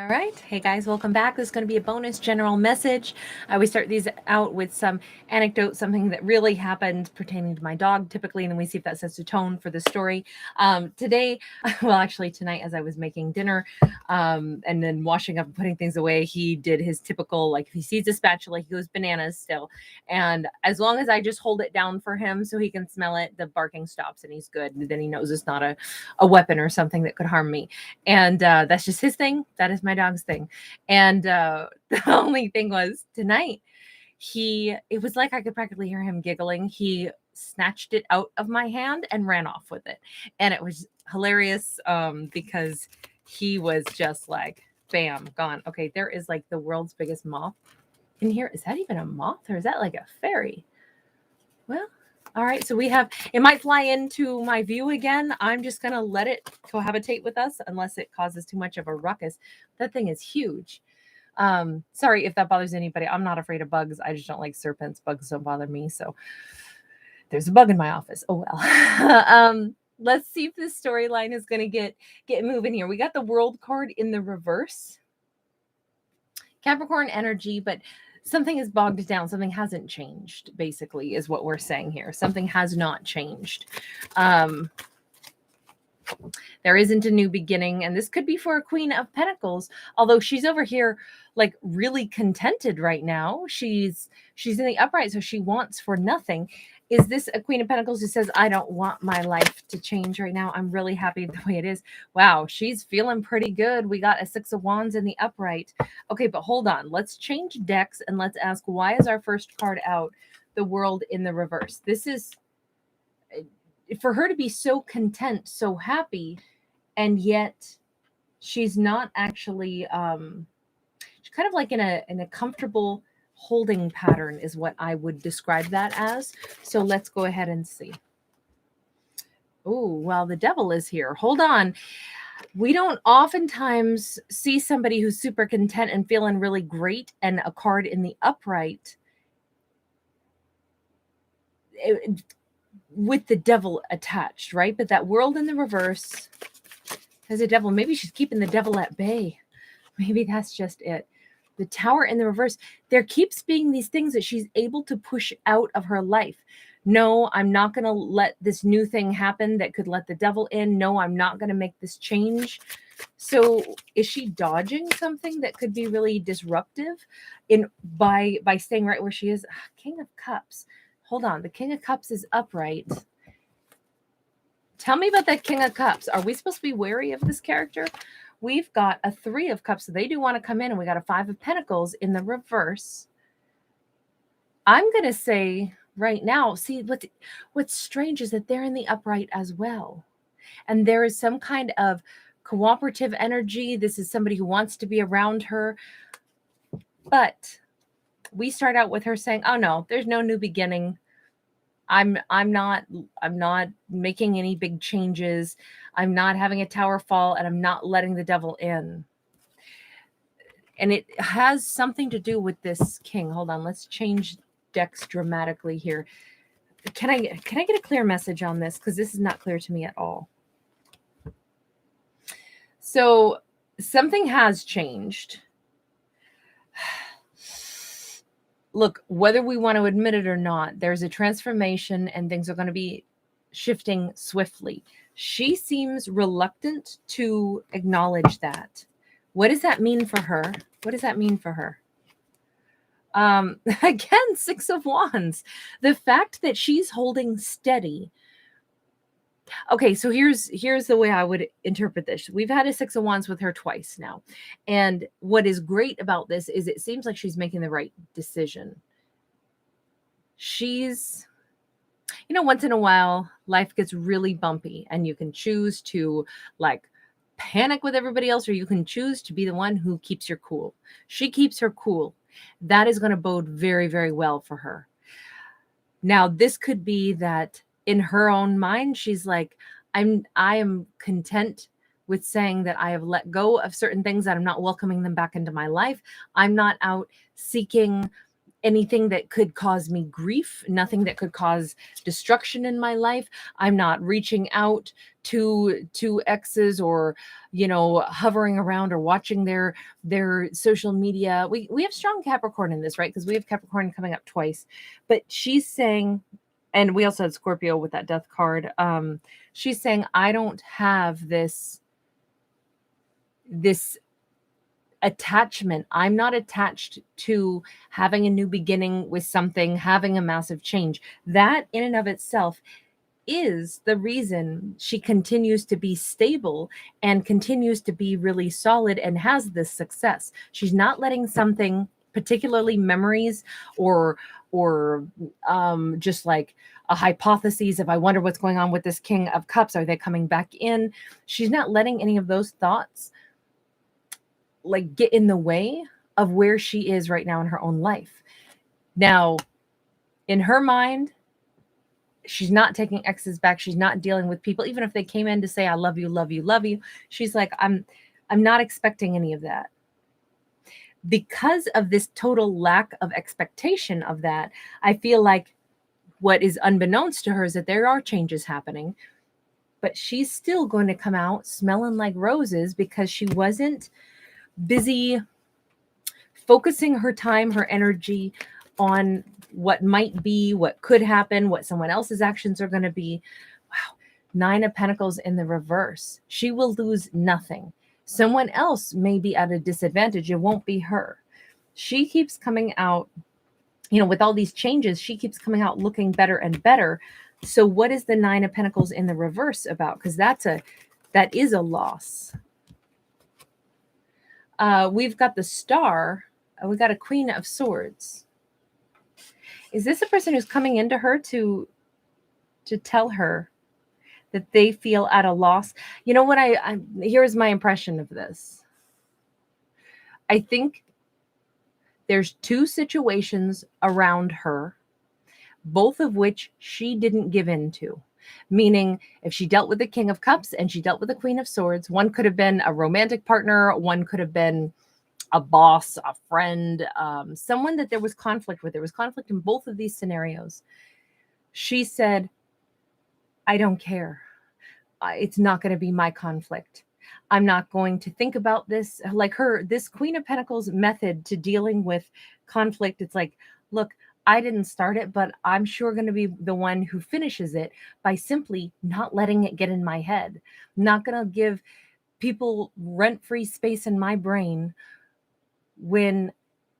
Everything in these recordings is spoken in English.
All right. Hey guys, welcome back. This is going to be a bonus general message. I always start these out with some anecdote, something that really happened pertaining to my dog typically, and then we see if that sets the tone for the story. Today, well, actually tonight as I was making dinner and then washing up and putting things away, he did his typical, like if he sees a spatula, he goes bananas still. And as long as I just hold it down for him so he can smell it, the barking stops and he's good. And then he knows it's not a weapon or something that could harm me. And that's just his thing. That is my dog's thing. And the only thing was tonight, it was like I could practically hear him giggling. He snatched it out of my hand and ran off with it. And it was hilarious because he was just like, bam, gone. Okay, there is like the world's biggest moth in here. Is that even a moth or is that like a fairy? Well, all right, so we have, it might fly into my view again. I'm just going to let it cohabitate with us unless it causes too much of a ruckus. That thing is huge. Sorry if that bothers anybody. I'm not afraid of bugs. I just don't like serpents. Bugs don't bother me. So there's a bug in my office. Oh, well. Let's see if this storyline is going to get moving here. We got the World card in the reverse. Capricorn energy, but something is bogged down. Something hasn't changed, basically, is what we're saying here. Something has not changed. There isn't a new beginning, and this could be for a Queen of Pentacles, although she's over here like really contented right now. She's in the upright, so she wants for nothing. Is this a Queen of Pentacles who says, I don't want my life to change right now? I'm really happy the way it is. Wow, she's feeling pretty good. We got a Six of Wands in the upright. Okay, but hold on. Let's change decks and let's ask, why is our first card out, the World in the reverse? This is, for her to be so content, so happy, and yet she's not actually, she's kind of like in a comfortable holding pattern is what I would describe that as. So let's go ahead and see. Oh, well, the devil is here. Hold on. We don't oftentimes see somebody who's super content and feeling really great and a card in the upright with the devil attached, right? But that World in the reverse has a devil. Maybe she's keeping the devil at bay. Maybe that's just it. The Tower in the reverse, there keeps being these things that she's able to push out of her life. No, I'm not going to let this new thing happen that could let the devil in. No, I'm not going to make this change. So is she dodging something that could be really disruptive by staying right where she is? King of Cups. Hold on. The King of Cups is upright. Tell me about that King of Cups. Are we supposed to be wary of this character? We've got a Three of Cups, so they do want to come in, and we got a Five of Pentacles in the reverse. I'm going to say right now, see, what's strange is that they're in the upright as well. And there is some kind of cooperative energy. This is somebody who wants to be around her. But we start out with her saying, oh, no, there's no new beginning. I'm not making any big changes. I'm not having a tower fall, and I'm not letting the devil in. And it has something to do with this king. Hold on, let's change decks dramatically here. Can I get a clear message on this? Because this is not clear to me at all. So something has changed. Look, whether we want to admit it or not, there's a transformation and things are going to be shifting swiftly. She seems reluctant to acknowledge that. What does that mean for her? What does that mean for her? Again, Six of Wands. The fact that she's holding steady. Okay, so here's the way I would interpret this. We've had a Six of Wands with her twice now. And what is great about this is it seems like she's making the right decision. She's, once in a while, life gets really bumpy and you can choose to like panic with everybody else, or you can choose to be the one who keeps your cool. She keeps her cool. That is going to bode very, very well for her. Now, this could be that in her own mind, she's like, I am content with saying that I have let go of certain things, that I'm not welcoming them back into my life. I'm not out seeking anything that could cause me grief, nothing that could cause destruction in my life. I'm not reaching out to exes, or hovering around or watching their social media. We have strong Capricorn in this, right? Because we have Capricorn coming up twice. But she's saying, and we also had Scorpio with that death card. She's saying, I don't have this attachment. I'm not attached to having a new beginning with something, having a massive change. That in and of itself is the reason she continues to be stable and continues to be really solid and has this success. She's not letting something, particularly memories or just like a hypothesis of, I wonder what's going on with this King of Cups. Are they coming back in? She's not letting any of those thoughts like get in the way of where she is right now in her own life. Now, in her mind, she's not taking exes back. She's not dealing with people, even if they came in to say, I love you, love you, love you. She's like, I'm not expecting any of that. Because of this total lack of expectation of that, I feel like what is unbeknownst to her is that there are changes happening, but she's still going to come out smelling like roses because she wasn't busy focusing her time, her energy on what might be, what could happen, what someone else's actions are going to be. Wow. 9 of Pentacles in the reverse. She will lose nothing. Someone else may be at a disadvantage. It won't be her. She keeps coming out, with all these changes, she keeps coming out looking better and better. So what is the 9 of Pentacles in the reverse about? Because that is a loss. We've got the Star. We got a Queen of Swords. Is this a person who's coming into her to tell her that they feel at a loss? You know what? Here's my impression of this. I think there's 2 situations around her, both of which she didn't give into. Meaning, if she dealt with the King of Cups and she dealt with the Queen of Swords, one could have been a romantic partner, one could have been a boss, a friend, someone that there was conflict with. There was conflict in both of these scenarios. She said, I don't care. It's not going to be my conflict. I'm not going to think about this. Like this Queen of Pentacles method to dealing with conflict. It's like, look, I didn't start it, but I'm sure going to be the one who finishes it by simply not letting it get in my head. I'm not going to give people rent-free space in my brain when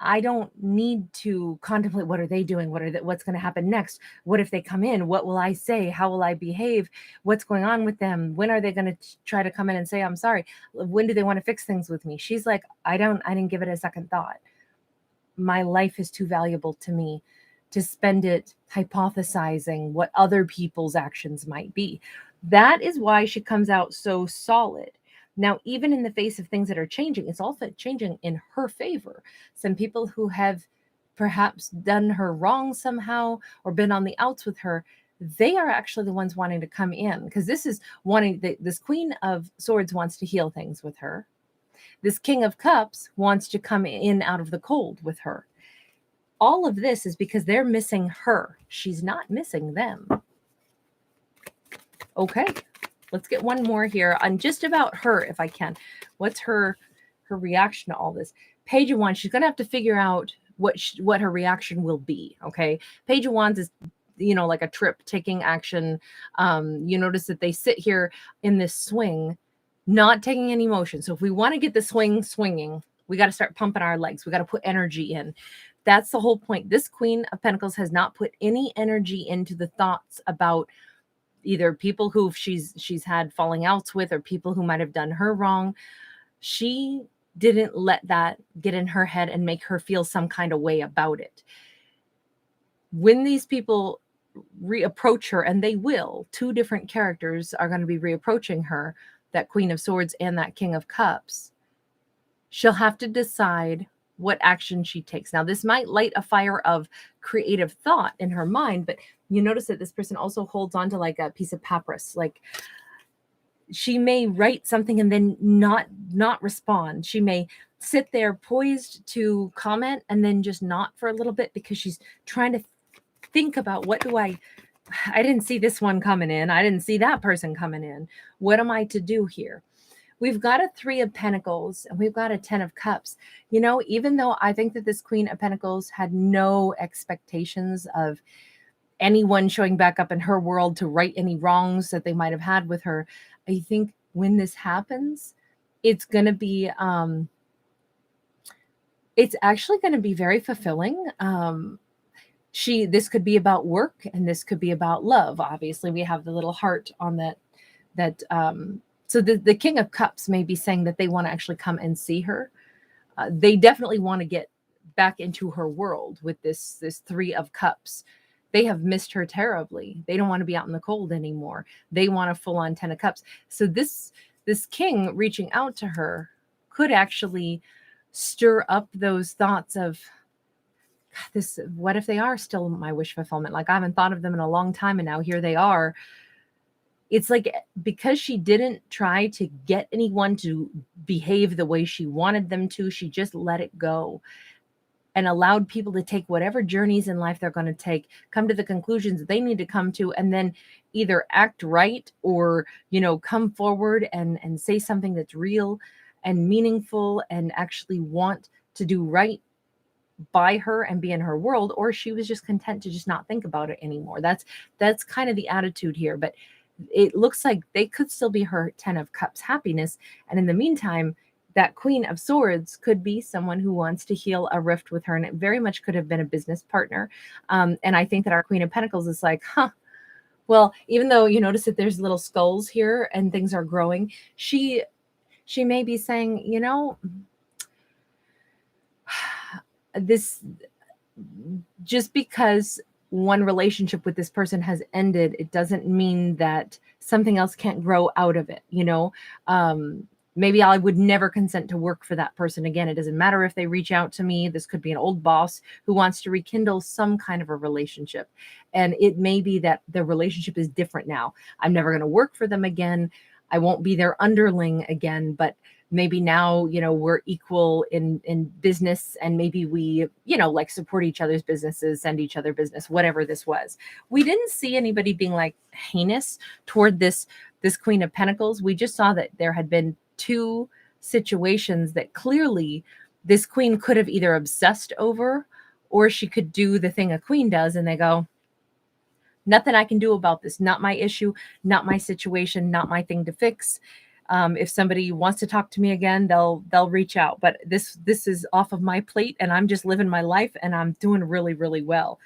I don't need to contemplate, what are they doing? What's going to happen next? What if they come in? What will I say? How will I behave? What's going on with them? When are they going to try to come in and say, I'm sorry? When do they want to fix things with me? She's like, I didn't give it a second thought. My life is too valuable to me to spend it hypothesizing what other people's actions might be. That is why she comes out so solid. Now, even in the face of things that are changing, it's also changing in her favor. Some people who have perhaps done her wrong somehow or been on the outs with her, they are actually the ones wanting to come in, because this Queen of Swords wants to heal things with her. This King of Cups wants to come in out of the cold with her. All of this is because they're missing her. She's not missing them. Okay. Let's get one more here on just about her, if I can. What's her reaction to all this? Page of Wands, she's going to have to figure out what her reaction will be, okay? Page of Wands is, like a trip, taking action. You notice that they sit here in this swing, not taking any motion. So if we want to get the swing swinging, we got to start pumping our legs. We got to put energy in. That's the whole point. This Queen of Pentacles has not put any energy into the thoughts about either people who she's had falling outs with, or people who might have done her wrong. She didn't let that get in her head and make her feel some kind of way about it. When these people reapproach her, and they will, 2 different characters are going to be reapproaching her, that Queen of Swords and that King of Cups, she'll have to decide what action she takes. Now, this might light a fire of creative thought in her mind, but you notice that this person also holds on to like a piece of papyrus. Like, she may write something and then not respond. She may sit there poised to comment and then just not for a little bit because she's trying to think about what do I didn't see this one coming in. I didn't see that person coming in. What am I to do here? We've got a 3 of Pentacles and we've got a 10 of Cups. You know, even though I think that this Queen of Pentacles had no expectations of anyone showing back up in her world to right any wrongs that they might have had with her, I think when this happens, it's going to be, it's actually going to be very fulfilling. This could be about work and this could be about love. Obviously, we have the little heart on that. So the King of Cups may be saying that they want to actually come and see her. They definitely want to get back into her world with this 3 of Cups. They have missed her terribly. They don't want to be out in the cold anymore. They want a full-on 10 of Cups. So this king reaching out to her could actually stir up those thoughts of this. What if they are still my wish fulfillment? Like, I haven't thought of them in a long time, and now here they are. It's like, because she didn't try to get anyone to behave the way she wanted them to, she just let it go and allowed people to take whatever journeys in life they're going to take, come to the conclusions that they need to come to, and then either act right or, you know, come forward and say something that's real and meaningful and actually want to do right by her and be in her world, or she was just content to just not think about it anymore. That's kind of the attitude here. But it looks like they could still be her 10 of Cups happiness. And in the meantime, that Queen of Swords could be someone who wants to heal a rift with her. And it very much could have been a business partner. And I think that our Queen of Pentacles is like, well, even though you notice that there's little skulls here and things are growing, she may be saying, you know, this, just because one relationship with this person has ended, it doesn't mean that something else can't grow out of it. You know, maybe I would never consent to work for that person again. It doesn't matter if they reach out to me. This could be an old boss who wants to rekindle some kind of a relationship. And it may be that the relationship is different now. I'm never going to work for them again. I won't be their underling again, but maybe now, you know, we're equal in business, and maybe we, you know, like support each other's businesses, send each other business, whatever this was. We didn't see anybody being like heinous toward this Queen of Pentacles. We just saw that there had been 2 situations that clearly this queen could have either obsessed over, or she could do the thing a queen does and they go, nothing I can do about this. Not my issue, not my situation, not my thing to fix. If somebody wants to talk to me again, they'll reach out. But this is off of my plate, and I'm just living my life, and I'm doing really, really well.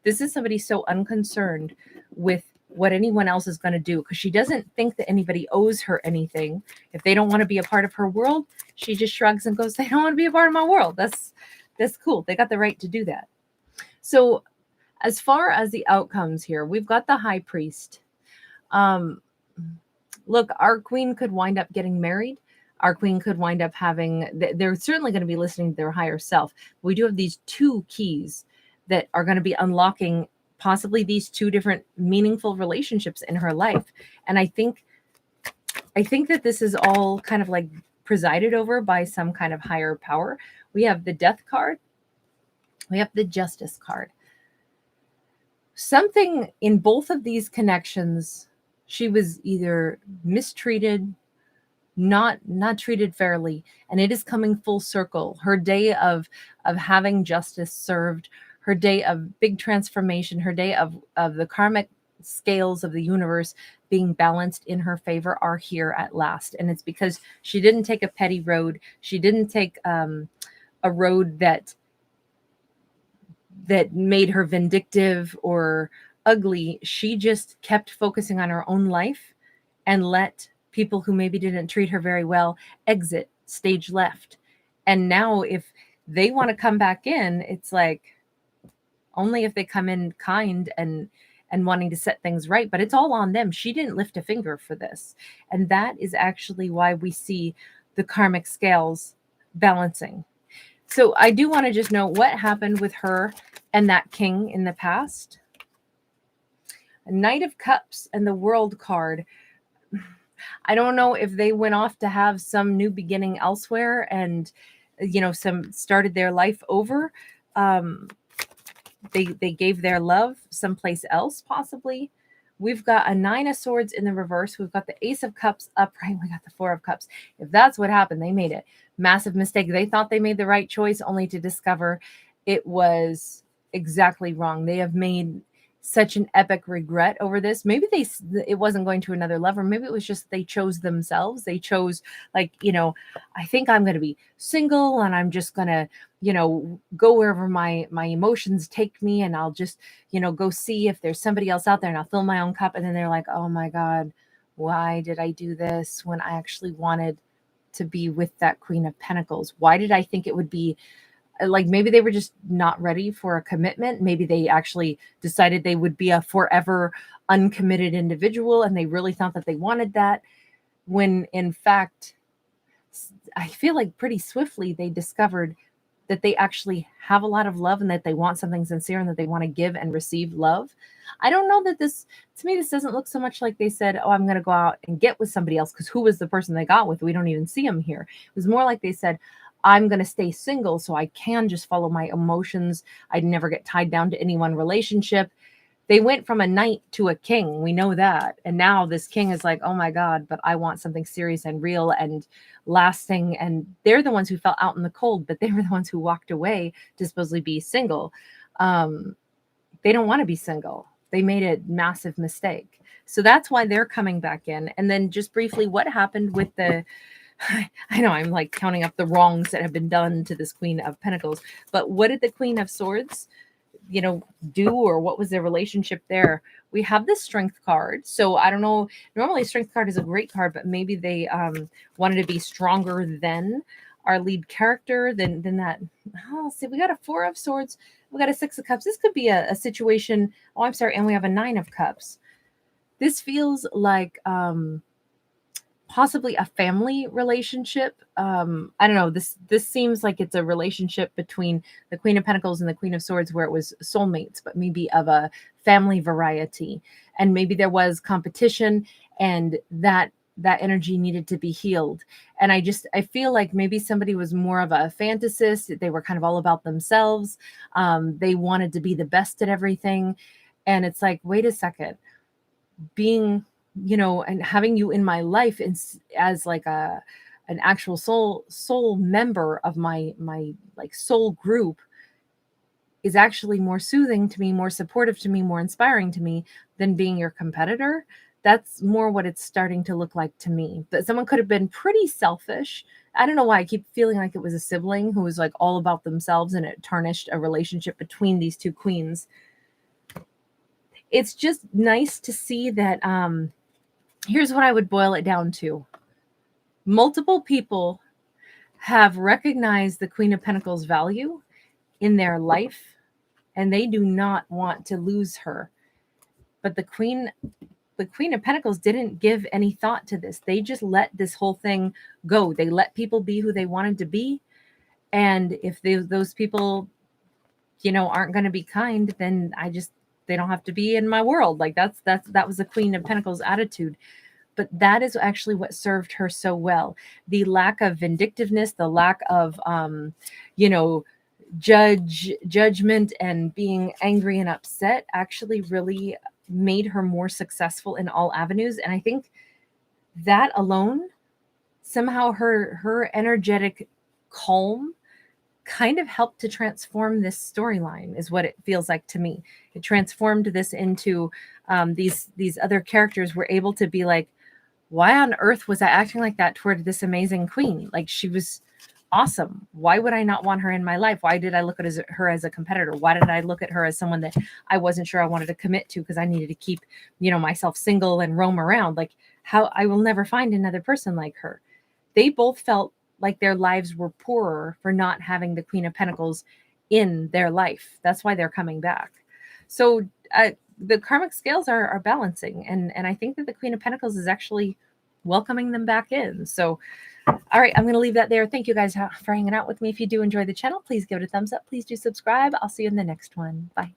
This is somebody so unconcerned with what anyone else is going to do, because she doesn't think that anybody owes her anything. If they don't want to be a part of her world, she just shrugs and goes, they don't want to be a part of my world. That's cool. They got the right to do that. So as far as the outcomes here, we've got the High Priest. Look, our queen could wind up getting married. Our queen could wind up having, they're certainly going to be listening to their higher self. We do have these 2 keys that are going to be unlocking possibly these 2 different meaningful relationships in her life. And I think that this is all kind of like presided over by some kind of higher power. We have the Death card. We have the Justice card. Something in both of these connections, she was either mistreated, not treated fairly, and it is coming full circle. Her day of having justice served, her day of big transformation, her day of the karmic scales of the universe being balanced in her favor are here at last. And it's because she didn't take a petty road. She didn't take a road that made her vindictive or ugly. She just kept focusing on her own life and let people who maybe didn't treat her very well exit stage left. And now if they want to come back in, it's like only if they come in kind and wanting to set things right, but it's all on them. She didn't lift a finger for this. And that is actually why we see the karmic scales balancing. So I do want to just know what happened with her and that king in the past. Knight of Cups and the World card. I don't know if they went off to have some new beginning elsewhere, and some started their life over. They gave their love someplace else, possibly. We've got a 9 of Swords in the reverse. We've got the Ace of Cups upright. We got the 4 of Cups. If that's what happened, they made a massive mistake. They thought they made the right choice, only to discover it was exactly wrong. They have made such an epic regret over this. Maybe it wasn't going to another level. Maybe it was just they chose themselves. They chose, like, I think I'm going to be single and I'm just going to, go wherever my emotions take me, and I'll just, go see if there's somebody else out there, and I'll fill my own cup. And then they're like, oh my God, why did I do this when I actually wanted to be with that Queen of Pentacles? Why did I think it would be like, maybe they were just not ready for a commitment. Maybe they actually decided they would be a forever uncommitted individual, and they really thought that they wanted that, when in fact, I feel like pretty swiftly they discovered that they actually have a lot of love, and that they want something sincere, and that they want to give and receive love. I don't know that this doesn't look so much like they said, oh, I'm going to go out and get with somebody else, because who was the person they got with? We don't even see him here. It was more like they said, I'm going to stay single so I can just follow my emotions. I'd never get tied down to any one relationship. They went from a knight to a king. We know that. And now this king is like, oh my God, but I want something serious and real and lasting. And they're the ones who fell out in the cold, but they were the ones who walked away to supposedly be single. They don't want to be single. They made a massive mistake. So that's why they're coming back in. And then just briefly, what happened with I know I'm like counting up the wrongs that have been done to this Queen of Pentacles, but what did the Queen of Swords, do, or what was their relationship there? We have the Strength card. So I don't know. Normally Strength card is a great card, but maybe they wanted to be stronger than our lead character, than that. Oh, see, we got a 4 of Swords. We got a 6 of Cups. This could be a situation. Oh, I'm sorry. And we have a 9 of Cups. This feels like, possibly a family relationship. I don't know. This seems like it's a relationship between the Queen of Pentacles and the Queen of Swords, where it was soulmates, but maybe of a family variety. And maybe there was competition, and that energy needed to be healed. And I feel like maybe somebody was more of a fantasist. They were kind of all about themselves. They wanted to be the best at everything. And it's like, wait a second, being, and having you in my life as like an actual soul member of my like soul group is actually more soothing to me, more supportive to me, more inspiring to me than being your competitor. That's more what it's starting to look like to me. But someone could have been pretty selfish. I don't know why I keep feeling like it was a sibling who was like all about themselves, and it tarnished a relationship between these two queens. It's just nice to see that, here's what I would boil it down to. Multiple people have recognized the Queen of Pentacles' value in their life, and they do not want to lose her. But the Queen of Pentacles didn't give any thought to this. They just let this whole thing go. They let people be who they wanted to be. And if those people, aren't going to be kind, then they don't have to be in my world. Like that was the Queen of Pentacles attitude. But that is actually what served her so well. The lack of vindictiveness, the lack of, judgment and being angry and upset actually really made her more successful in all avenues. And I think that alone, somehow her energetic calm kind of helped to transform this storyline, is what it feels like to me. It transformed this into these other characters were able to be like, why on earth was I acting like that toward this amazing queen? Like, she was awesome. Why would I not want her in my life? Why did I look at her as a competitor? Why did I look at her as someone that I wasn't sure I wanted to commit to, because I needed to keep, myself single and roam around? Like, how I will never find another person like her. They both felt like their lives were poorer for not having the Queen of Pentacles in their life. That's why they're coming back. So the karmic scales are balancing. And I think that the Queen of Pentacles is actually welcoming them back in. So, all right, I'm going to leave that there. Thank you guys for hanging out with me. If you do enjoy the channel, please give it a thumbs up. Please do subscribe. I'll see you in the next one. Bye.